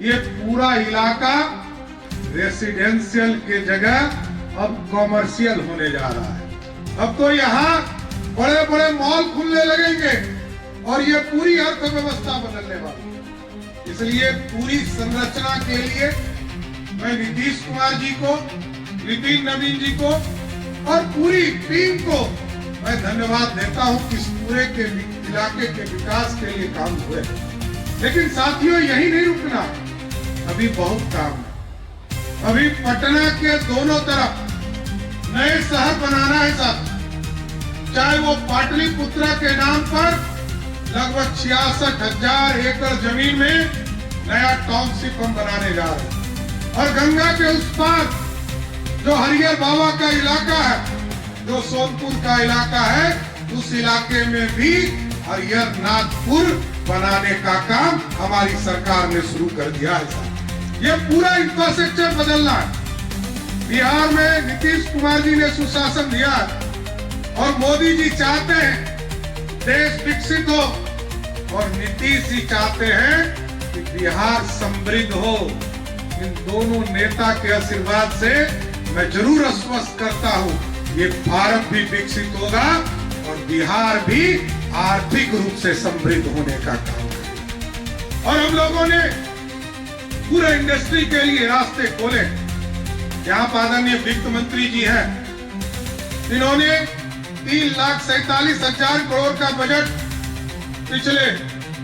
ये पूरा इलाका रेसिडेंशियल के जगह अब कॉमर्शियल होने जा रहा है। अब तो यहाँ बड़े बड़े मॉल खुलने लगेंगे और ये पूरी अर्थव्यवस्था बदलने वाली है। इसलिए पूरी संरचना के लिए मैं नीतीश कुमार जी को, नितिन नवीन जी को और पूरी टीम को मैं धन्यवाद देता हूं कि इस पूरे के इलाके के विकास के लिए काम हुए। लेकिन साथियों, यही नहीं रुकना, अभी बहुत काम है। अभी पटना के दोनों तरफ नए शहर बनाना है साथ, चाहे वो पाटलिपुत्रा के नाम पर लगभग 66,000 एकड़ जमीन में नया टाउनशिप हम बनाने जा रहे हैं। और गंगा के उस पार जो हरियर बाबा का इलाका है, जो सोनपुर का इलाका है, उस इलाके में भी हरियर नाथपुर बनाने का काम हमारी सरकार ने शुरू कर दिया है। ये पूरा इंफ्रास्ट्रक्चर बदलना है। बिहार में नीतीश कुमार जी ने सुशासन दिया और मोदी जी चाहते हैं देश विकसित हो और नीतीश जी चाहते हैं कि बिहार समृद्ध हो। इन दोनों नेता के आशीर्वाद से मैं जरूर आश्वस्त करता हूं, ये भारत भी विकसित होगा और बिहार भी आर्थिक रूप से समृद्ध होने का काम करेगा। और हम लोगों ने पूरे इंडस्ट्री के लिए रास्ते खोले। यहाँ पर आदरणीय वित्त मंत्री जी हैं, इन्होंने 3,47,000 करोड़ का बजट पिछले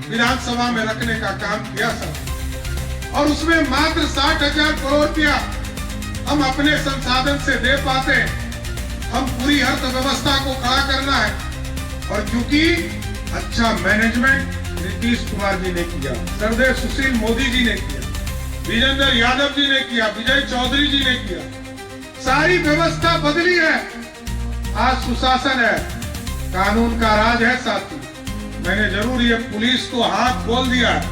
विधानसभा में रखने का काम किया सर, और उसमें मात्र 60,000 करोड़ रुपया हम अपने संसाधन से दे पाते हैं। हम पूरी अर्थव्यवस्था को खड़ा करना है और क्योंकि अच्छा मैनेजमेंट नीतीश कुमार जी ने किया, सरदेव सुशील मोदी जी ने किया, विजेंद्र यादव जी ने किया, विजय चौधरी जी ने किया, सारी व्यवस्था बदली है। आज सुशासन है, कानून का राज है साथी। मैंने जरूर ये पुलिस को हाथ खोल दिया है,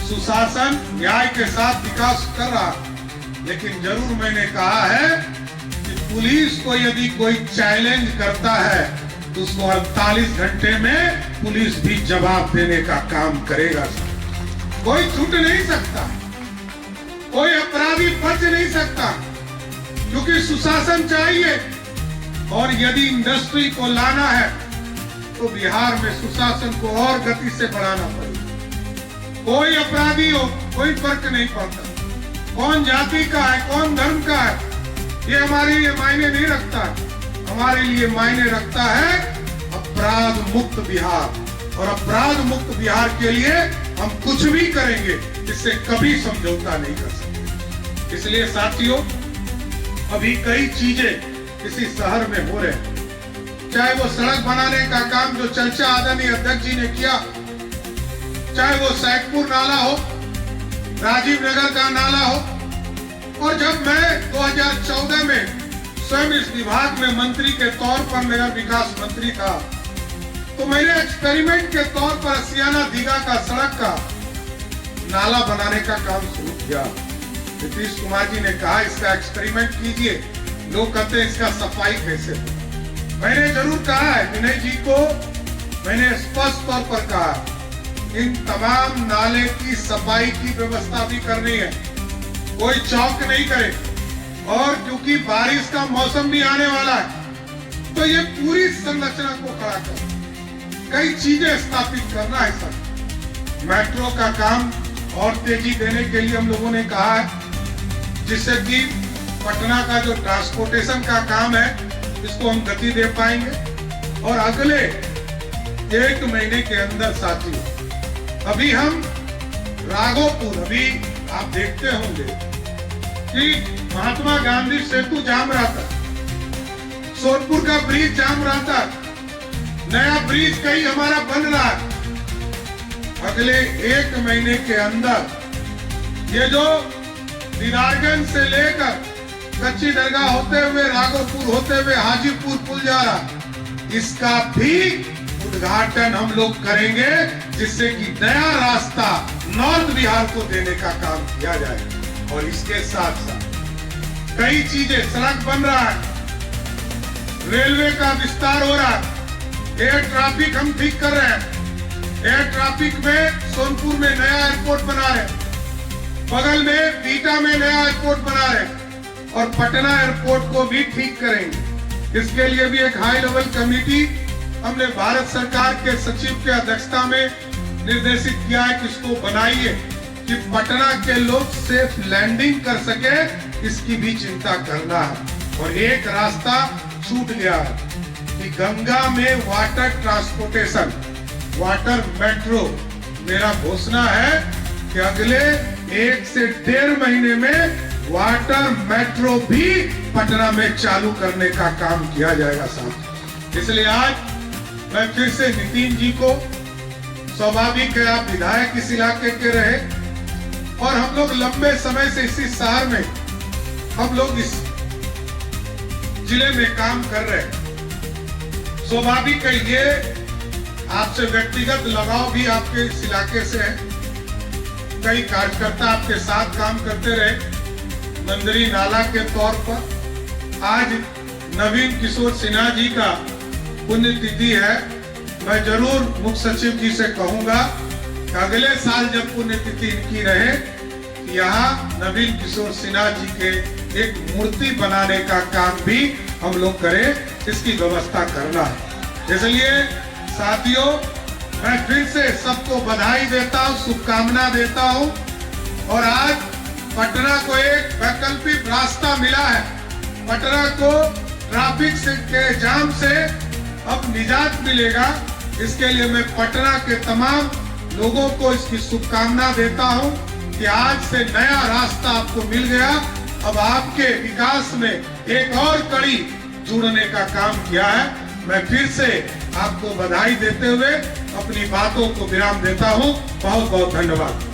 सुशासन न्याय के साथ विकास कर रहा, लेकिन जरूर मैंने कहा है कि पुलिस को यदि कोई चैलेंज करता है तो उसको 48 घंटे में पुलिस भी जवाब देने का काम करेगा। कोई छूट नहीं सकता, कोई अपराधी बच नहीं सकता, क्योंकि सुशासन चाहिए। और यदि इंडस्ट्री को लाना है तो बिहार में सुशासन को और गति से बढ़ाना पड़ेगा। कोई अपराधी हो, कोई फर्क नहीं पड़ता, कौन जाति का है, कौन धर्म का है, ये हमारे लिए मायने नहीं रखता। हमारे लिए मायने रखता है अपराध मुक्त बिहार, और अपराध मुक्त बिहार के लिए हम कुछ भी करेंगे, इससे कभी समझौता नहीं कर सकते। इसलिए साथियों, अभी कई चीजें किसी शहर में हो रहे हैं, चाहे वो सड़क बनाने का काम जो चर्चा आदरणीय अध्यक्ष जी ने किया, चाहे वो सैदपुर नाला हो, राजीव नगर का नाला हो। और जब मैं 2014 में स्वयं इस विभाग में मंत्री के तौर पर नगर विकास मंत्री था, तो मैंने एक्सपेरिमेंट के तौर पर असियाना दीघा का सड़क का नाला बनाने का काम शुरू किया। नीतीश कुमार जी ने कहा इसका एक्सपेरिमेंट कीजिए, लोग कहते हैं इसका सफाई कैसे हो। मैंने जरूर कहा है, विनय जी को मैंने स्पष्ट तौर पर कहा, इन तमाम नाले की सफाई की व्यवस्था भी करनी है, कोई चौक नहीं करे। और क्योंकि बारिश का मौसम भी आने वाला है, तो ये पूरी संरचना को खड़ा कर कई चीजें स्थापित करना है सर। मेट्रो का काम और तेजी देने के लिए हम लोगों ने कहा है, जिससे कि पटना का जो ट्रांसपोर्टेशन का काम है इसको हम गति दे पाएंगे। और अगले 1 महीने के अंदर साथियों, अभी हम राघोपुर, अभी आप देखते होंगे कि महात्मा गांधी सेतु जाम रहा था, सोनपुर का ब्रिज जाम रहा था, नया ब्रिज कहीं हमारा बन रहा है। अगले 1 महीने के अंदर ये जो दीदारगंज से लेकर कच्ची दरगाह होते हुए, राघोपुर होते हुए हाजीपुर पुल जा रहा, इसका भी उद्घाटन हम लोग करेंगे, जिससे कि नया रास्ता नॉर्थ बिहार को देने का काम किया जाए। और इसके साथ साथ कई चीजें, सड़क बन रहा है, रेलवे का विस्तार हो रहा है, एयर ट्रैफिक हम ठीक कर रहे हैं। एयर ट्रैफिक में सोनपुर में नया एयरपोर्ट बना रहे हैं, बगल में बीटा में नया एयरपोर्ट बना रहे और पटना एयरपोर्ट को भी ठीक करेंगे। इसके लिए भी एक हाई लेवल कमेटी हमने भारत सरकार के सचिव के अध्यक्षता में निर्देशित किया है कि इसको बनाइए कि पटना के लोग सेफ लैंडिंग कर सके, इसकी भी चिंता करना है। और एक रास्ता छूट गया है कि गंगा में वाटर ट्रांसपोर्टेशन, वाटर मेट्रो, मेरा घोषणा है कि अगले 1 से 1.5 महीने में वाटर मेट्रो भी पटना में चालू करने का काम किया जाएगा साहब। इसलिए आज मैं फिर से नितिन जी को, स्वाभाविक है आप विधायक इस इलाके के रहे और हम लोग लंबे समय से इसी शहर में, हम लोग इस जिले में काम कर रहे हैं। स्वाभाविक है ये आपसे व्यक्तिगत लगाव भी आपके इस इलाके से है। कई कार्यकर्ता आपके साथ काम करते रहे मंदिरी नाला के तौर पर। आज नवीन किशोर सिन्हा जी का पुण्यतिथि है। मैं जरूर मुख्य सचिव जी से कहूंगा कि अगले साल जब पुण्यतिथि इनकी रहे, यहाँ नवीन किशोर सिन्हा जी के एक मूर्ति बनाने का काम भी हम लोग करें, इसकी व्यवस्था करना है। इसलिए साथियों, मैं फिर से सबको बधाई देता हूँ, शुभकामना देता हूँ। और आज पटना को एक वैकल्पिक रास्ता मिला है। पटना को ट्रैफिक के जाम से अब निजात मिलेगा। इसके लिए मैं पटना के तमाम लोगों को इसकी शुभकामना देता हूं कि आज से नया रास्ता आपको मिल गया। अब आपके विकास में एक और कड़ी जुड़ने का काम किया है। मैं फिर से आपको बधाई देते हुए अपनी बातों को विराम देता हूं। बहुत बहुत धन्यवाद।